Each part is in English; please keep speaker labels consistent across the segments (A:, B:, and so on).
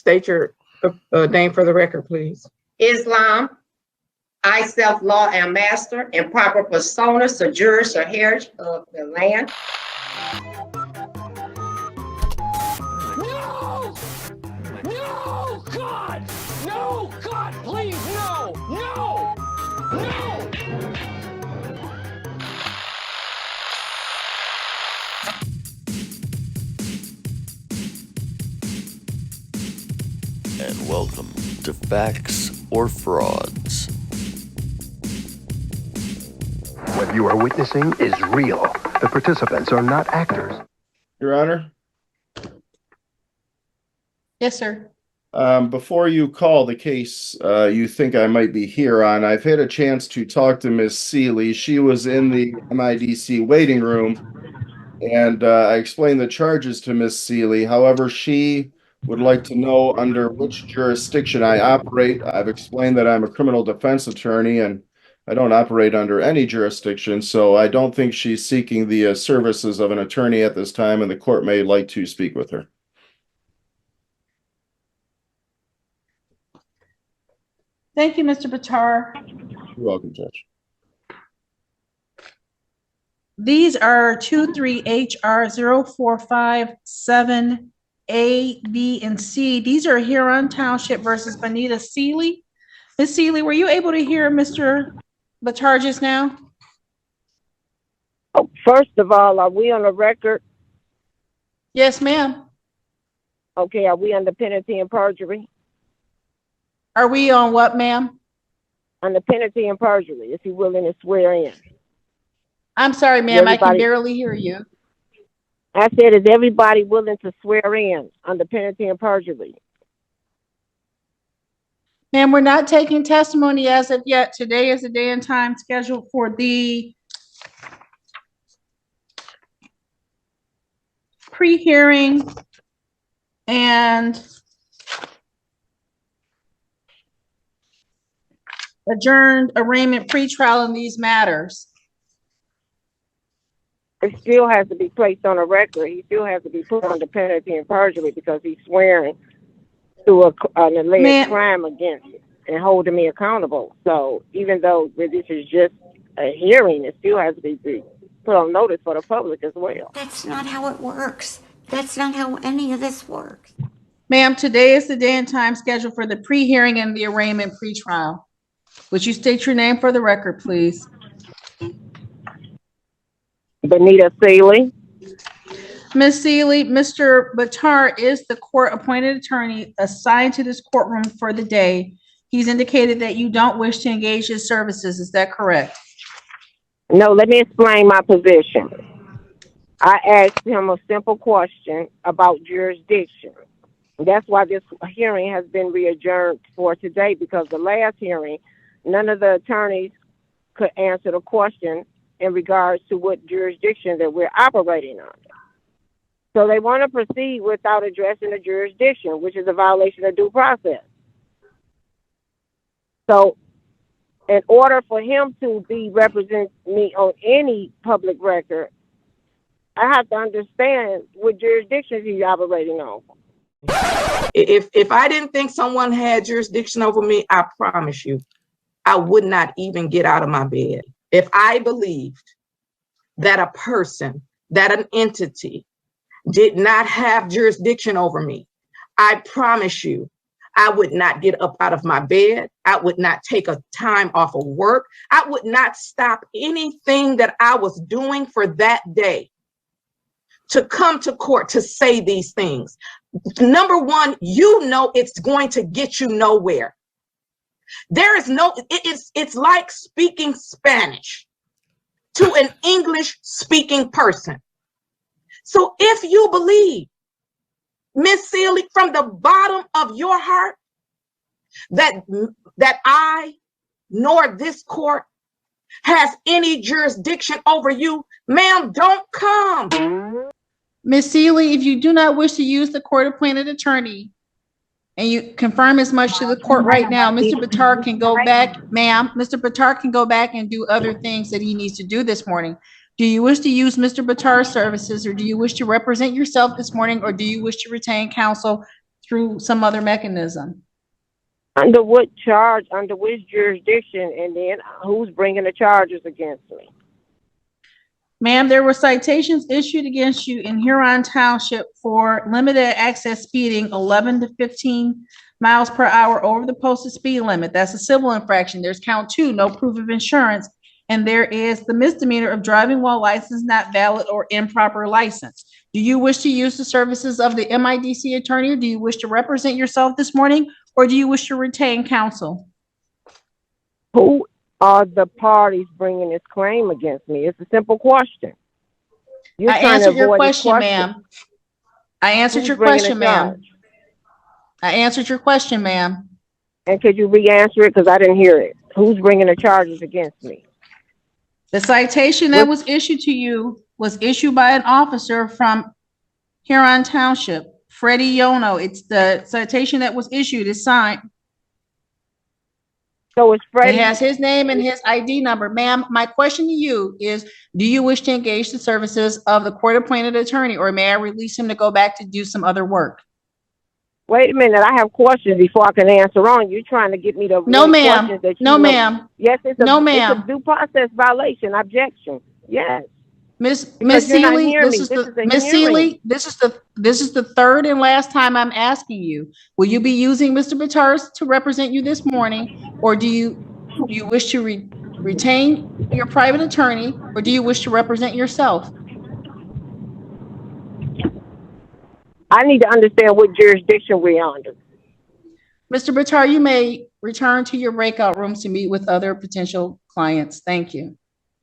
A: State your name for the record, please.
B: Islam. I, self-law, am master and proper persona, sojourners, or heritage of the land.
C: No! No, God! No, God, please, no! No! No!
D: And welcome to Facts or Frauds.
E: What you are witnessing is real. The participants are not actors.
F: Your Honor?
G: Yes, sir.
F: Before you call the case you think I might be here on, I've had a chance to talk to Ms. Seeley. She was in the MIDC waiting room, and I explained the charges to Ms. Seeley. However, she would like to know under which jurisdiction I operate. I've explained that I'm a criminal defense attorney, and I don't operate under any jurisdiction, so I don't think she's seeking the services of an attorney at this time, and the court may like to speak with her.
G: Thank you, Mr. Batar.
F: You're welcome, Judge.
G: These are 23HR0457A, B, and C. These are Huron Township versus Bonita Seeley. Ms. Seeley, were you able to hear Mr. Batar just now?
H: Oh, first of all, are we on the record?
G: Yes, ma'am.
H: Okay, are we under penalty and perjury?
G: Are we on what, ma'am?
H: Under penalty and perjury, if you're willing to swear in.
G: I'm sorry, ma'am, I can barely hear you.
H: I said, is everybody willing to swear in under penalty and perjury?
G: Ma'am, we're not taking testimony as of yet. Today is the day and time scheduled for the pre-hearing and adjourned arraignment pretrial in these matters.
H: It still has to be placed on a record. He still has to be put under penalty and perjury because he's swearing to an alleged crime against it and holding me accountable. So even though this is just a hearing, it still has to be put on notice for the public as well.
I: That's not how it works. That's not how any of this works.
G: Ma'am, today is the day and time scheduled for the pre-hearing and the arraignment pretrial. Would you state your name for the record, please?
H: Bonita Seeley.
G: Ms. Seeley, Mr. Batar is the court-appointed attorney assigned to this courtroom for the day. He's indicated that you don't wish to engage his services. Is that correct?
H: No, let me explain my position. I asked him a simple question about jurisdiction. That's why this hearing has been re-adjourned for today, because the last hearing, none of the attorneys could answer the question in regards to what jurisdiction that we're operating under. So they want to proceed without addressing the jurisdiction, which is a violation of due process. So in order for him to be represent me on any public record, I have to understand what jurisdictions he's operating on.
A: If I didn't think someone had jurisdiction over me, I promise you, I would not even get out of my bed. If I believed that a person, that an entity did not have jurisdiction over me, I promise you, I would not get up out of my bed. I would not take a time off of work. I would not stop anything that I was doing for that day to come to court to say these things. Number one, you know it's going to get you nowhere. There is no, it's like speaking Spanish to an English speaking person. So if you believe, Miss Seeley, from the bottom of your heart, that I nor this court has any jurisdiction over you, ma'am, don't come.
G: Ms. Seeley, if you do not wish to use the court-appointed attorney, and you confirm as much to the court right now, Mr. Batar can go back, ma'am, Mr. Batar can go back and do other things that he needs to do this morning. Do you wish to use Mr. Batar's services, or do you wish to represent yourself this morning, or do you wish to retain counsel through some other mechanism.
H: Under what charge, under which jurisdiction, and then who's bringing the charges against me?
G: Ma'am, there were citations issued against you in Huron Township for limited access speeding 11 to 15 miles per hour over the posted speed limit. That's a civil infraction. There's count 2, no proof of insurance. And there is the misdemeanor of driving while license not valid or improper license. Do you wish to use the services of the MIDC attorney, or do you wish to represent yourself this morning, or do you wish to retain counsel?
H: Who are the parties bringing this claim against me? It's a simple question.
G: I answered your question, ma'am. I answered your question, ma'am. I answered your question, ma'am.
H: And could you re-answer it? Because I didn't hear it. Who's bringing the charges against me?
G: The citation that was issued to you was issued by an officer from Huron Township, Freddie Yono. It's the citation that was issued, is signed.
H: So it's Freddie.
G: It has his name and his ID number. Ma'am, my question to you is, do you wish to engage the services of the court-appointed attorney, or may I release him to go back to do some other work?
H: Wait a minute, I have questions before I can answer on. You're trying to get me to...
G: No, ma'am. No, ma'am.
H: Yes, it's a,
G: no,
H: it's a due process violation. Objection. Yes.
G: Miss Seeley, this is the third and last time I'm asking you. Will you be using Mr. Bittars to represent you this morning, or do you wish to retain your private attorney, or do you wish to represent yourself?
H: I need to understand what jurisdiction we're under.
G: Mr. Bittar, you may return to your breakout rooms to meet with other potential clients. Thank you.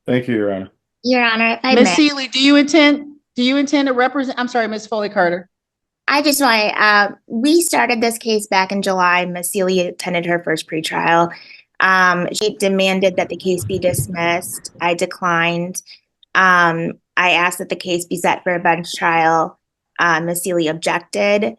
F: Thank you, Your Honor.
J: Your Honor,
G: Ms. Seeley, do you intend to represent? I'm sorry, Ms. Foley Carter.
J: I just want we started this case back in July. Ms. Seeley attended her first pretrial. She demanded that the case be dismissed. I declined. I asked that the case be set for a bench trial. Ms. Seeley objected,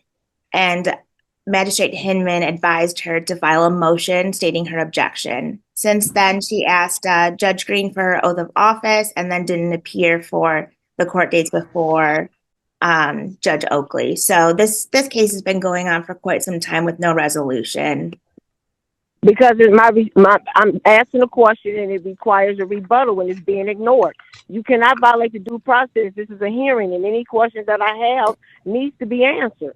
J: and Magistrate Hinman advised her to file a motion stating her objection. Since then, she asked Judge Green for her oath of office and then didn't appear for the court dates before Judge Oakley. So this case has been going on for quite some time with no resolution.
H: Because I'm asking a question and it requires a rebuttal and it's being ignored. You cannot violate the due process. This is a hearing, and any question that I have needs to be answered.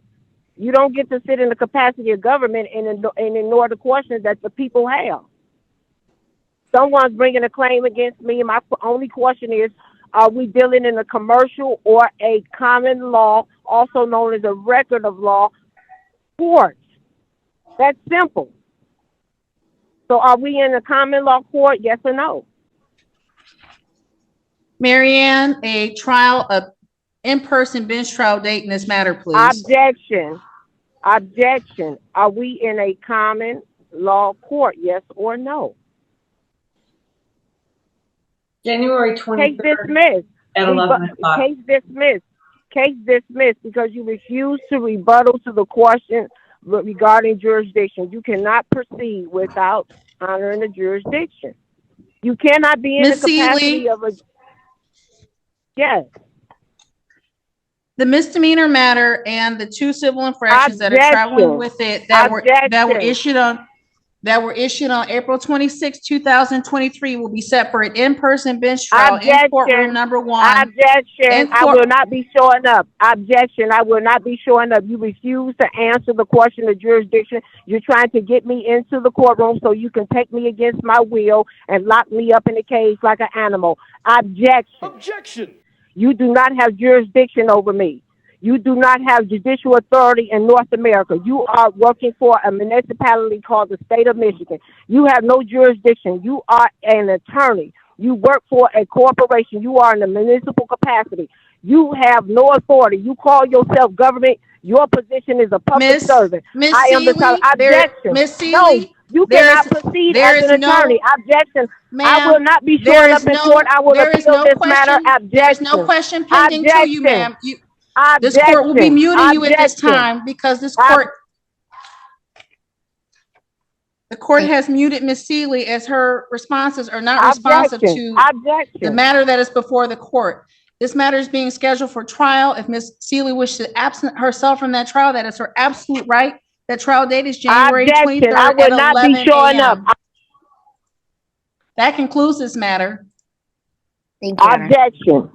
H: You don't get to sit in the capacity of government and ignore the questions that the people have. Someone's bringing a claim against me, and my only question is, are we dealing in a commercial or a common law, also known as a record of law, court? That's simple. So are we in a common law court, yes or no?
G: Marianne, a in-person bench trial date in this matter, please.
H: Objection. Objection. Are we in a common law court, yes or no?
K: January 23rd.
H: Case dismissed.
K: At 11 o'clock.
H: Case dismissed. Case dismissed because you refuse to rebuttal to the question regarding jurisdiction. You cannot proceed without honoring the jurisdiction. You cannot be in the capacity of a... Yes.
G: The misdemeanor matter and the 2 civil infractions that are traveling with it that were issued on April 26, 2023 will be set for an in-person bench trial in courtroom number 1.
H: Objection. I will not be showing up. Objection. I will not be showing up. You refuse to answer the question of jurisdiction. You're trying to get me into the courtroom so you can take me against my will and lock me up in a cage like an animal. Objection.
C: Objection.
H: You do not have jurisdiction over me. You do not have judicial authority in North America. You are working for a municipality called the state of Michigan. You have no jurisdiction. You are an attorney. You work for a corporation. You are in a municipal capacity. You have no authority. You call yourself government. Your position is a public servant.
G: Miss Seeley,
H: objection.
G: Miss Seeley,
H: no, you cannot proceed as an attorney. Objection. I will not be showing up in court. I will appeal this matter. Objection.
G: There's no question pending to you, ma'am. This court will be muting you at this time because this court, the court has muted Miss Seeley as her responses are not responsive to the matter that is before the court. This matter is being scheduled for trial. If Ms. Seeley wishes to absent herself from that trial, that is her absolute right. That trial date is January
H: Objection.
G: 23rd
H: I will
G: at
H: not
G: 11
H: be showing up.
G: a.m. That concludes this matter.
J: Thank you, Honor.
H: Objection.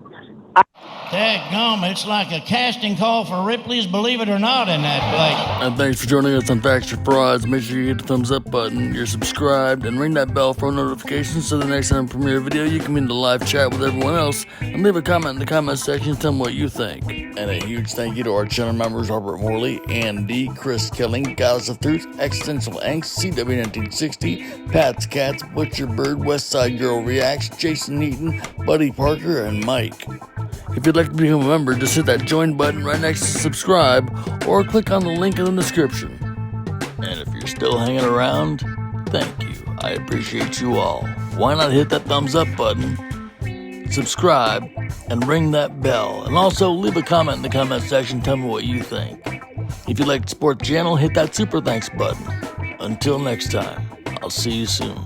C: Dadgum, it's like a casting call for Ripley's Believe It or Not in that place.
D: And thanks for joining us on Facts or Frauds. Make sure you hit the thumbs up button, you're subscribed, and ring that bell for notifications so the next time I premiere a video, you can be in the live chat with everyone else and leave a comment in the comment section. Tell me what you think. And a huge thank you to our channel members Robert Morley, Andy, Chris Kelling, Goddess of Truth, Existential, Angst, CW1960, Pat's Cats, Butcher Bird, Westside Girl Reacts, Jason Heaton, Buddy Parker, and Mike. If you'd like to become a member, just hit that join button right next to subscribe or click on the link in the description. And if you're still hanging around, thank you. I appreciate you all. Why not hit that thumbs up button, subscribe, and ring that bell. And also leave a comment in the comment section. Tell me what you think. If you'd like to support the channel, hit that super thanks button. Until next time, I'll see you soon.